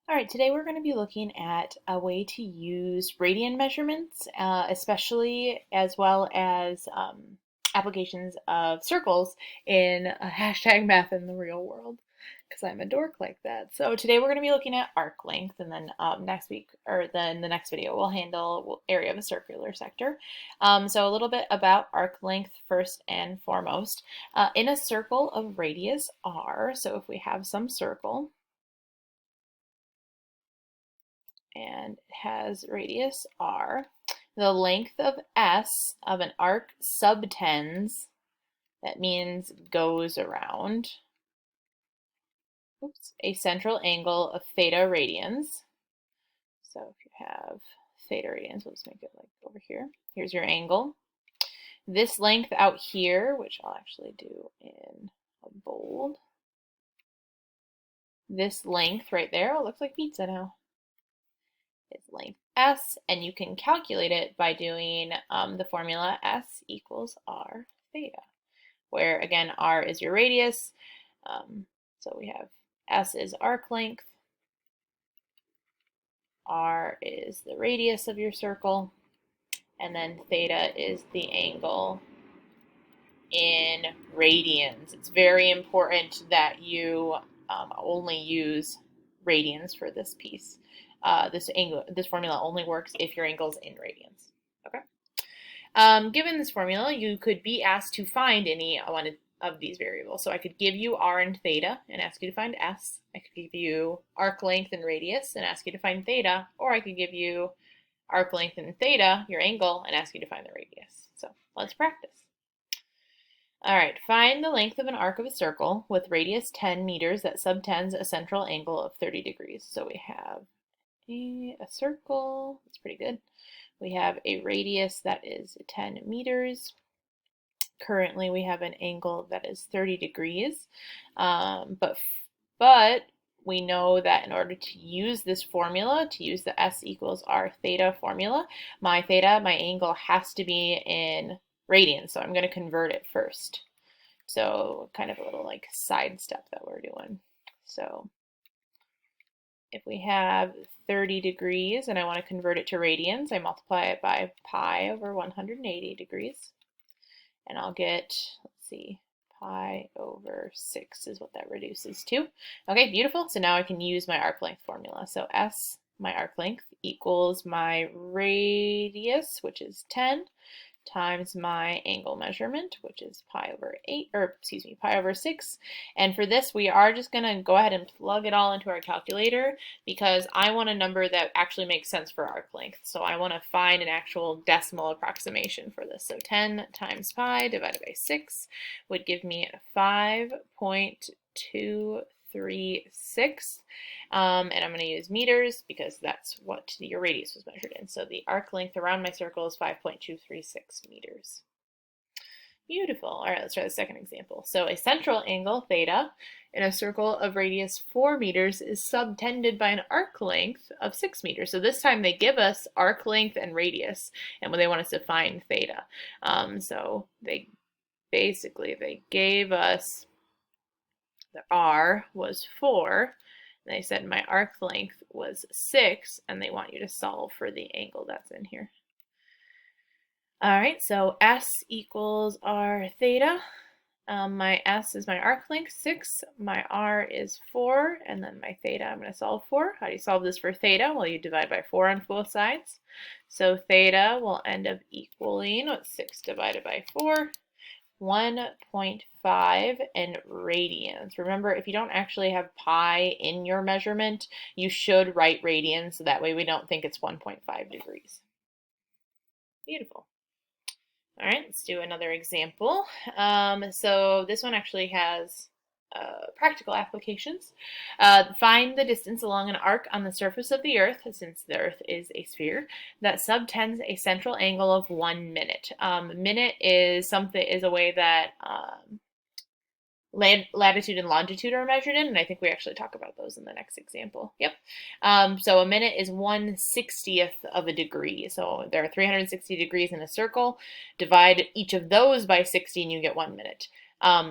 All right, today we're going to be looking at a way to use radian measurements, especially as well as applications of circles in a hashtag math in the real world, because I'm a dork like that. So today we're going to be looking at arc length, and then next week, or then the next video, we'll handle area of a circular sector. So a little bit about arc length first and foremost. In a circle of radius r, so if we have some circle, and it has radius r. The length of S of an arc subtends, that means goes around, a central angle of theta radians. So if you have theta radians, we'll just make it like over here. Here's your angle. This length out here, which I'll actually do in a bold. This length right there, it looks like pizza now. Is length S, and you can calculate it by doing the formula S equals R theta, where again R is your radius. So we have S is arc length, R is the radius of your circle, and then theta is the angle in radians. It's very important that you only use radians for this piece. This formula only works if your angle is in radians. Okay. Given this formula, you could be asked to find any one of these variables. So I could give you r and theta and ask you to find s. I could give you arc length and radius and ask you to find theta, or I could give you arc length and theta, your angle, and ask you to find the radius. So let's practice. All right, find the length of an arc of a circle with radius 10 meters that subtends a central angle of 30 degrees. So we have a circle, that's pretty good. We have a radius that is 10 meters. Currently we have an angle that is 30 degrees, but we know that in order to use this formula, to use the S equals R theta formula, my angle has to be in radians, so I'm going to convert it first. So kind of a little like side step that we're doing. So if we have 30 degrees and I want to convert it to radians, I multiply it by pi over 180 degrees. And I'll get, let's see, pi over 6 is what that reduces to. Okay, beautiful. So now I can use my arc length formula. So S, my arc length, equals my radius, which is 10, times my angle measurement, which is pi over 6. And for this, we are just going to go ahead and plug it all into our calculator because I want a number that actually makes sense for arc length. So I want to find an actual decimal approximation for this. So 10 times pi divided by 6 would give me 5.236. And I'm going to use meters because that's what your radius was measured in. So the arc length around my circle is 5.236 meters. Beautiful. All right, let's try the second example. So a central angle, theta, in a circle of radius 4 meters is subtended by an arc length of 6 meters. So this time they give us arc length and radius, and when they want us to find theta. So they gave us the r was 4, and they said my arc length was 6, and they want you to solve for the angle that's in here. All right, so S equals r theta. My S is my arc length, 6. My R is 4, and then my theta I'm going to solve for. How do you solve this for theta? Well, you divide by 4 on both sides. So theta will end up equaling, 6 divided by 4? 1.5 in radians. Remember, if you don't actually have pi in your measurement, you should write radians so that way we don't think it's 1.5 degrees. Beautiful. All right, let's do another example. So this one actually has practical applications. Find the distance along an arc on the surface of the Earth, since the Earth is a sphere, that subtends a central angle of 1 minute. Minute is a way that latitude and longitude are measured in, and I think we actually talk about those in the next example. Yep. So a minute is 1/60th of a degree. So there are 360 degrees in a circle. Divide each of those by 60 and you get 1 minute.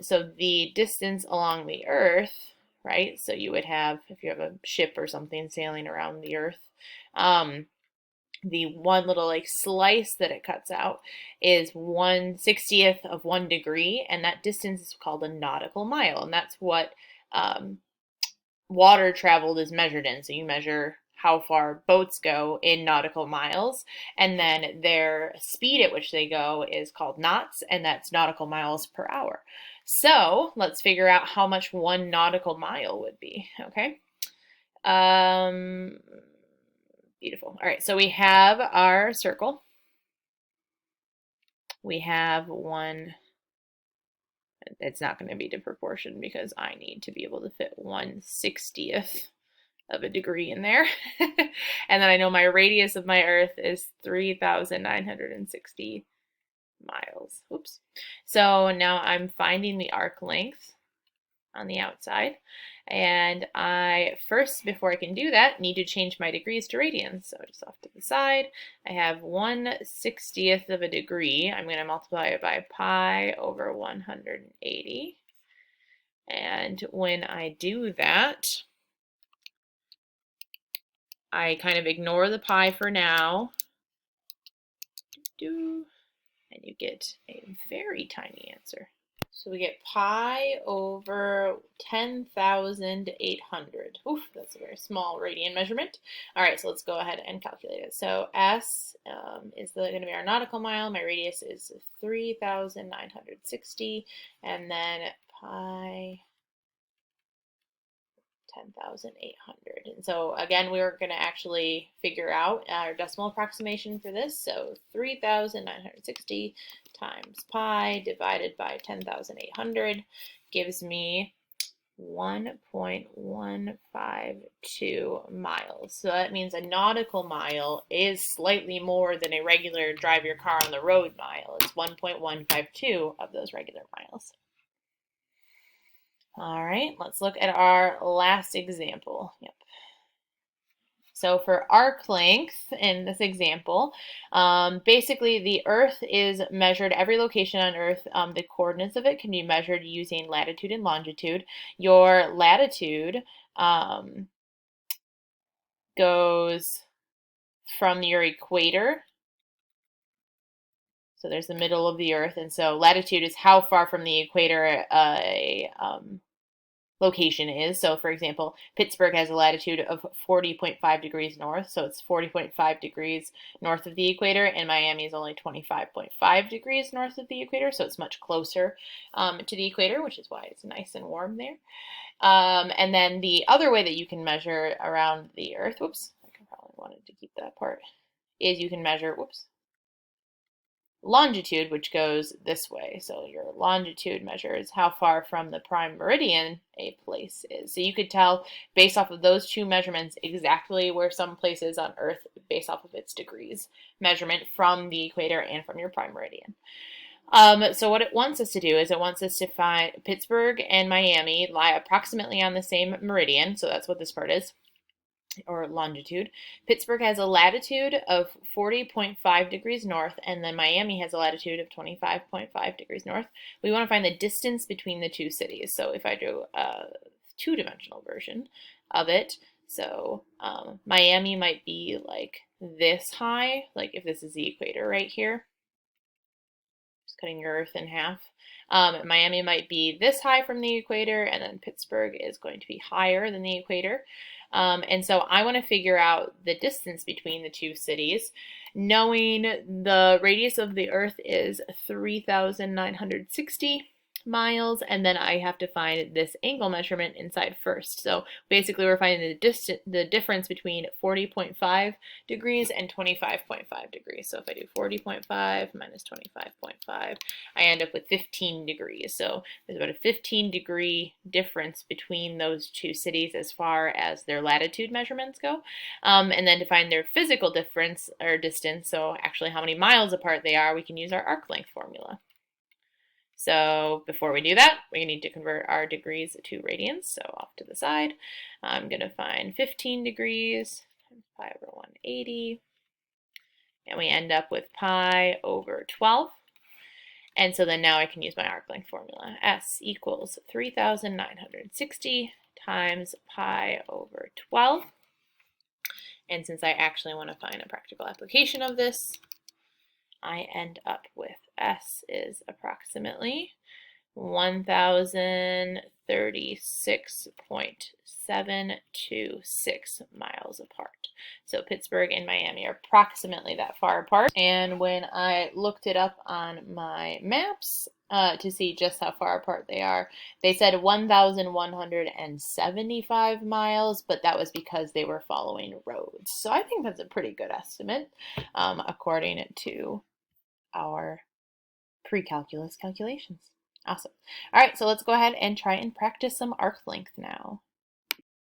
So the distance along the Earth right? So you would have, if you have a ship or something sailing around the Earth, the one little like slice that it cuts out is 1/60th of 1 degree, and that distance is called a nautical mile, and that's what water traveled is measured in. So you measure how far boats go in nautical miles, and then their speed at which they go is called knots, and that's nautical miles per hour. So let's figure out how much 1 nautical mile would be, okay? Beautiful. All right, so we have our circle. We have one, it's not going to be to proportion because I need to be able to fit 1/60th of a degree in there. And then I know my radius of my Earth is 3,960 miles. Oops. So now I'm finding the arc length on the outside. And I first, before I can do that, need to change my degrees to radians. So just off to the side, I have 1/60th of a degree. I'm going to multiply it by pi over 180. And when I do that, I kind of ignore the pi for now. And you get a very tiny answer. So we get pi over 10,800. Oof, that's a very small radian measurement. All right, so let's go ahead and calculate it. So S is going to be our nautical mile. My radius is 3,960, and then pi 10,800. And so again, we're going to actually figure out our decimal approximation for this. So 3,960 times pi divided by 10,800 gives me 1.152 miles. So that means a nautical mile is slightly more than a regular drive your car on the road mile. It's 1.152 of those regular miles. All right, let's look at our last example. Yep. So for arc length in this example, basically the Earth is measured, every location on Earth, the coordinates of it can be measured using latitude and longitude. Your latitude goes from your equator. So there's the middle of the Earth, and so latitude is how far from the equator a location is. So for example, Pittsburgh has a latitude of 40.5 degrees north, so it's 40.5 degrees north of the equator, and Miami is only 25.5 degrees north of the equator, so it's much closer to the equator, which is why it's nice and warm there. And then the other way that you can measure around the Earth, whoops, I probably wanted to keep that part, is you can measure, whoops, longitude, which goes this way. So your longitude measures how far from the prime meridian a place is. So you could tell based off of those two measurements exactly where some place is on Earth based off of its degrees measurement from the equator and from your prime meridian. So what it wants us to do is it wants us to find Pittsburgh and Miami lie approximately on the same meridian. So that's what this part is, or longitude. Pittsburgh has a latitude of 40.5 degrees north, and then Miami has a latitude of 25.5 degrees north. We want to find the distance between the two cities. So if I do a two-dimensional version of it, so Miami might be like this high, like if this is the equator right here, just cutting your Earth in half. Miami might be this high from the equator, and then Pittsburgh is going to be higher than the equator. And so I want to figure out the distance between the two cities, knowing the radius of the Earth is 3,960 miles, and then I have to find this angle measurement inside first. So basically we're finding the difference between 40.5 degrees and 25.5 degrees. So if I do 40.5 minus 25.5, I end up with 15 degrees. So there's about a 15 degree difference between those two cities as far as their latitude measurements go. And then to find their physical difference or distance, so actually how many miles apart they are, we can use our arc length formula. So before we do that, we need to convert our degrees to radians. So off to the side, I'm going to find 15 degrees times pi over 180. And we end up with pi over 12. And so then now I can use my arc length formula. S equals 3,960 times pi over 12. And since I actually want to find a practical application of this, I end up with S is approximately 1,036.726 miles apart. So Pittsburgh and Miami are approximately that far apart. And when I looked it up on my maps to see just how far apart they are, they said 1,175 miles, but that was because they were following roads. So I think that's a pretty good estimate according to our pre-calculus calculations. Awesome. All right, so let's go ahead and try and practice some arc length now.